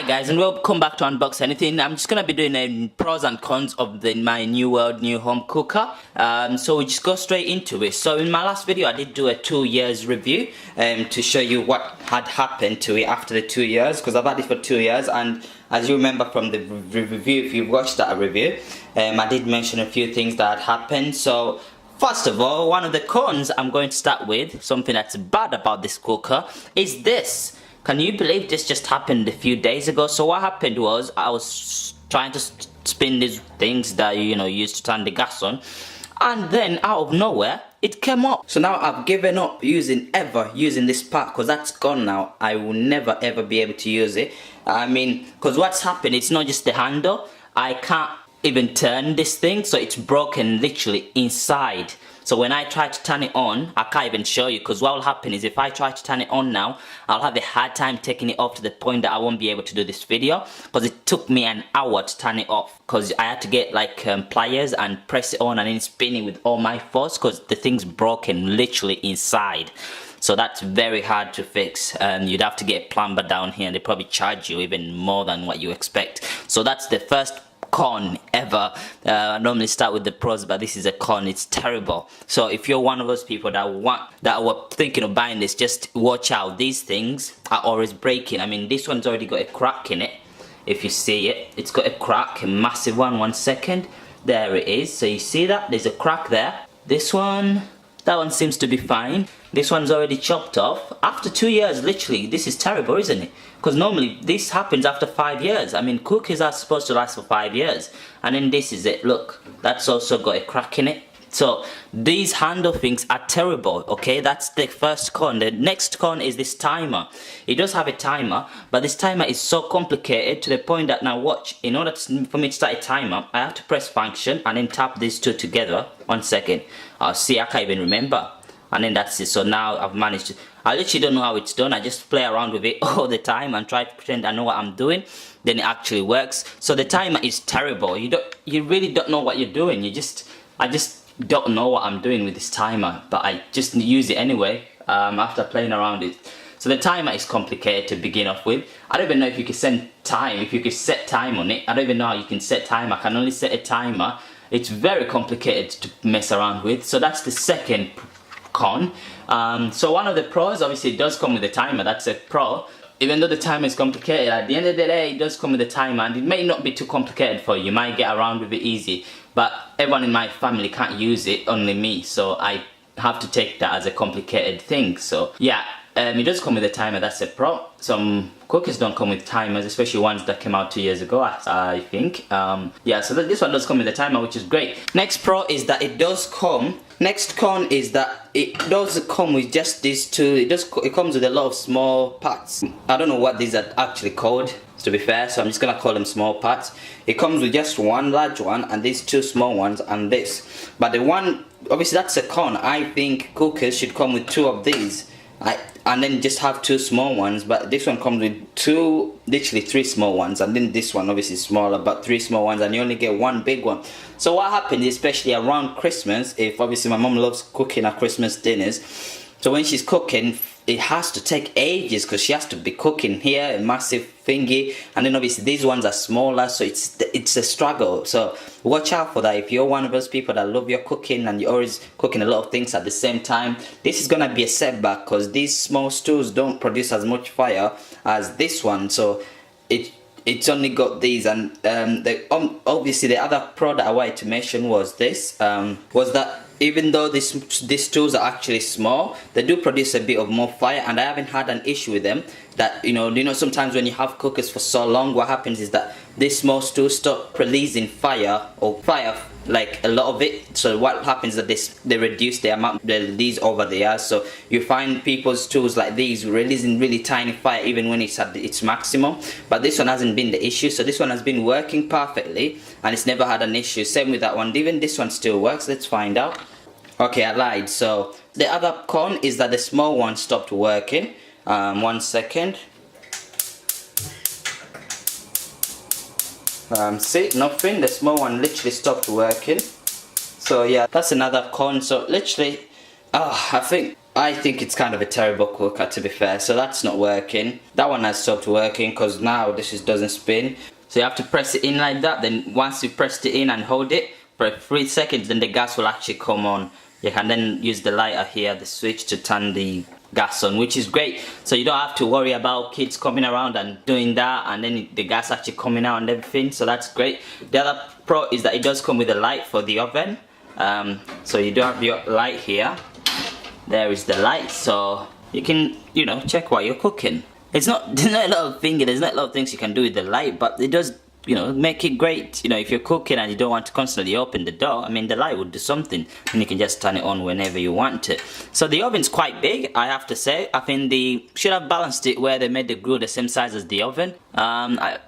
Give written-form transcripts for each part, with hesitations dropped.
Hi guys, and welcome back to Unbox Anything. I'm just gonna be doing a pros and cons of my new home cooker. So we just go straight into it. So in my last video I did do a 2 years review to show you what had happened to it after the 2 years, because I've had it for 2 years, and as you remember from the review, if you've watched that review, I did mention a few things that had happened. So first of all, one of the cons I'm going to start with, something that's bad about this cooker, is this. Can you believe this just happened a few days ago? So what happened was, I was trying to spin these things that you use to turn the gas on, and then out of nowhere it came up. So now I've given up using this part, because that's gone now. I will never ever be able to use it. I mean, because what's happened, it's not just the handle, I can't even turn this thing, so it's broken literally inside. So when I try to turn it on, I can't even show you, because what will happen is if I try to turn it on now, I'll have a hard time taking it off, to the point that I won't be able to do this video, because it took me an hour to turn it off, because I had to get like pliers and press it on and then spin it with all my force, because the thing's broken literally inside. So that's very hard to fix. You'd have to get a plumber down here, and they probably charge you even more than what you expect. So that's the first con ever. I normally start with the pros, but this is a con. It's terrible. So if you're one of those people that were thinking of buying this, just watch out. These things are always breaking. I mean, this one's already got a crack in it. If you see it, it's got a crack, a massive one. 1 second, there it is. So you see that there's a crack there. This one, that one seems to be fine. This one's already chopped off. After 2 years, literally, this is terrible, isn't it? Because normally this happens after 5 years. I mean, cookies are supposed to last for 5 years. And then this is it. Look, that's also got a crack in it. So these handle things are terrible, okay? That's the first con. The next con is this timer. It does have a timer, but this timer is so complicated to the point that, now watch, in order for me to start a timer, I have to press function and then tap these two together. 1 second. See, I can't even remember. And then that's it. So now I've managed to, I literally don't know how it's done. I just play around with it all the time and try to pretend I know what I'm doing. Then it actually works. So the timer is terrible. You really don't know what you're doing. I just don't know what I'm doing with this timer, but I just use it anyway after playing around it. So the timer is complicated to begin off with. I don't even know if you can set time on it. I don't even know how you can set time. I can only set a timer. It's very complicated to mess around with. So that's the second con. So one of the pros, obviously it does come with a timer. That's a pro. Even though the timer is complicated, at the end of the day it does come with a timer, and it may not be too complicated for you. You might get around with it easy, but everyone in my family can't use it, only me, so I have to take that as a complicated thing. So yeah, it does come with a timer. That's a pro. Some cookers don't come with timers, especially ones that came out 2 years ago, I think. Yeah, so this one does come with a timer, which is great. Next pro is that it does come. Next con is that it does come with just these two. It comes with a lot of small parts. I don't know what these are actually called, to be fair, so I'm just gonna call them small parts. It comes with just one large one and these two small ones and this. But the one, obviously that's a con. I think cookers should come with two of these. And then just have two small ones, but this one comes with two, literally three small ones, and then this one obviously is smaller, but three small ones, and you only get one big one. So what happens, especially around Christmas, if obviously my mom loves cooking her Christmas dinners, so when she's cooking, it has to take ages, because she has to be cooking here, a massive thingy, and then obviously these ones are smaller, so it's a struggle. So watch out for that. If you're one of those people that love your cooking and you're always cooking a lot of things at the same time, this is gonna be a setback, because these small stools don't produce as much fire as this one. So it's only got these, and obviously the other pro that I wanted to mention was this, was that even though these tools are actually small, they do produce a bit of more fire, and I haven't had an issue with them. That you know sometimes when you have cookers for so long, what happens is that these small tools stop releasing fire, like a lot of it. So what happens is that they reduce the amount they release over the years. So you find people's tools like these releasing really tiny fire even when it's at its maximum. But this one hasn't been the issue. So this one has been working perfectly, and it's never had an issue. Same with that one. Even this one still works. Let's find out. Okay, I lied. So the other con is that the small one stopped working. 1 second. See, nothing. The small one literally stopped working. So yeah, that's another con. So literally, I think I think it's kind of a terrible cooker, to be fair. So that's not working. That one has stopped working because now this doesn't spin. So you have to press it in like that. Then once you pressed it in and hold it for 3 seconds, then the gas will actually come on. You can then use the lighter here, the switch, to turn the gas on, which is great. So you don't have to worry about kids coming around and doing that, and then the gas actually coming out and everything. So that's great. The other pro is that it does come with a light for the oven. So you do have your light here. There is the light, so you can, you know, check what you're cooking. There's not a lot of things you can do with the light, but it does, you know, make it great. You know, if you're cooking and you don't want to constantly open the door, I mean, the light would do something, and you can just turn it on whenever you want it. So the oven's quite big, I have to say. I think they should have balanced it where they made the grill the same size as the oven.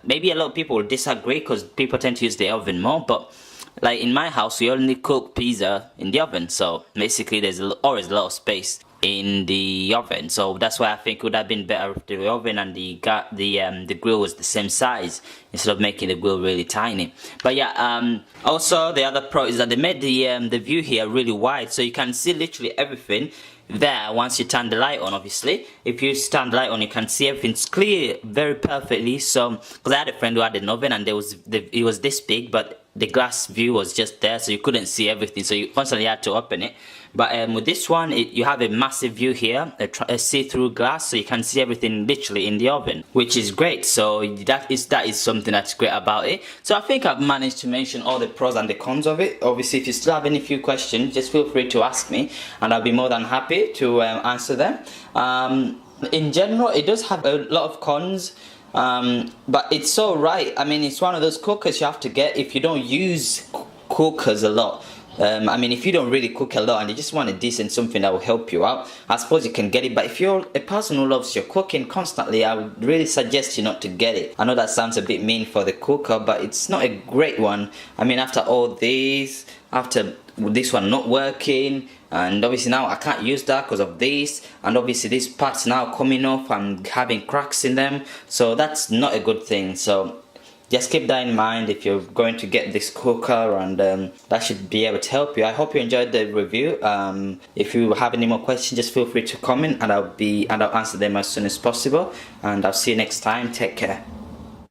Maybe a lot of people will disagree because people tend to use the oven more, but like in my house, we only cook pizza in the oven, so basically there's always a lot of space in the oven. So that's why I think it would have been better if the oven and the grill was the same size instead of making the grill really tiny. But yeah, also the other pro is that they made the view here really wide, so you can see literally everything there once you turn the light on. Obviously, if you turn the light on, you can see everything's clear very perfectly. So, because I had a friend who had an oven and it was this big, but the glass view was just there, so you couldn't see everything, so you constantly had to open it. But with this one, you have a massive view here, a see-through glass, so you can see everything literally in the oven, which is great. So that is something that's great about it. So I think I've managed to mention all the pros and the cons of it. Obviously, if you still have any few questions, just feel free to ask me, and I'll be more than happy to answer them. In general, it does have a lot of cons. But it's alright. I mean, it's one of those cookers you have to get if you don't use cookers a lot. I mean, if you don't really cook a lot and you just want a decent something that will help you out, I suppose you can get it. But if you're a person who loves your cooking constantly, I would really suggest you not to get it. I know that sounds a bit mean for the cooker, but it's not a great one. I mean, after all this, after this one not working, and obviously now I can't use that because of this, and obviously these parts now coming off and having cracks in them, so that's not a good thing. So just keep that in mind if you're going to get this cooker, and that should be able to help you. I hope you enjoyed the review. If you have any more questions, just feel free to comment, and I'll answer them as soon as possible. And I'll see you next time. Take care.